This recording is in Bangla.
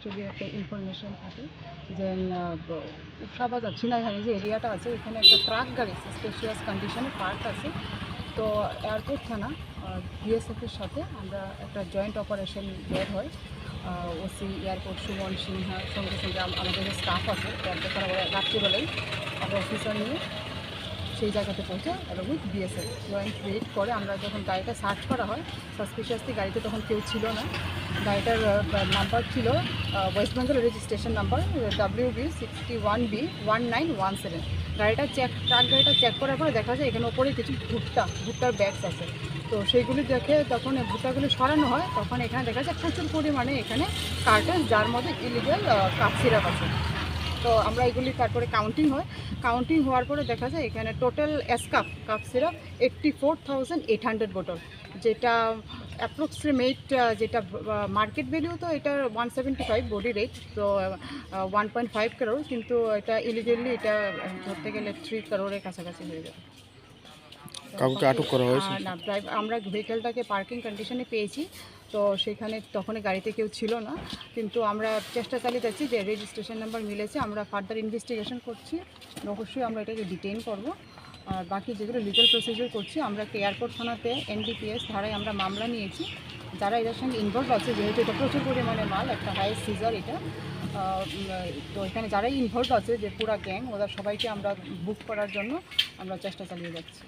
যদি একটা ইনফরমেশন থাকে যে উফরাবাজার ঝিনাইহানি যে এরিয়াটা আছে এখানে একটা ট্রাক গাড়ি সাসপিশিয়াস কন্ডিশনে পার্ক আছে। তো এয়ারপোর্ট থানা বিএসএফের সাথে আমরা একটা জয়েন্ট অপারেশন বের হয়। ওসি এয়ারপোর্ট সুমন সিনহা সঙ্গে সঙ্গে আমাদের যে স্টাফ আছে এয়ারপোর্ট তারা রাত্রিবেলায় আমরা অফিসার নিয়ে সেই জায়গাতে পৌঁছে এবং উইথ বিএসএফ জয়েন্ট রেড করে আমরা যখন গাড়িটা সার্চ করা হয় সাসপিশিয়াসলি গাড়িতে তখন কেউ ছিল না। গাড়িটার নাম্বার ছিল West Bengal registration number WB61B1917। গাড়িটা ট্রাক গাড়িটা চেক করার পরে দেখা যায় এখানে ওপরে কিছু ভুট্টার ব্যাগস আছে। তো সেইগুলি দেখে যখন ভুট্টাগুলি সরানো হয় তখন এখানে দেখা যায় প্রচুর পরিমাণে এখানে কার্টেল যার মধ্যে ইলিগাল কাপ সিরাপ আছে। তো আমরা এগুলি তারপরে কাউন্টিং হওয়ার পরে দেখা যায় এখানে টোটাল কাপ সিরাপ 84,800 বোতল, যেটা অ্যাপ্রক্সিমেট যেটা মার্কেট ভ্যালু তো এটার 175 বডি রেট, তো 1.5 crore, কিন্তু এটা ইলিগালি এটা ধরতে গেলে 3 crore কাছাকাছি হয়ে যাবে। কাউকে আটক করা হয়েছে না, আমরা ভেহিকেলটাকে পার্কিং কন্ডিশনে পেয়েছি, তো সেখানে তখন গাড়িতে কেউ ছিল না, কিন্তু আমরা চেষ্টা চালিয়ে যাচ্ছি যে রেজিস্ট্রেশন নাম্বার মিলেছে, আমরা ফার্দার ইনভেস্টিগেশন করছি, অবশ্যই আমরা এটাকে ডিটেইন করব। আর বাকি যেগুলো লিগাল প্রসিজার করছি আমরা এয়ারপোর্ট থানাতে NDPS ধারায় আমরা মামলা নিয়েছি। যারা এটার সঙ্গে ইনভলভ আছে, যেহেতু এটা প্রচুর পরিমাণে মাল, একটা হাই সিজার এটা, তো এখানে যারাই ইনভলভ আছে যে পুরা গ্যাং ওদের সবাইকে আমরা বুক করার জন্য আমরা চেষ্টা চালিয়ে যাচ্ছি।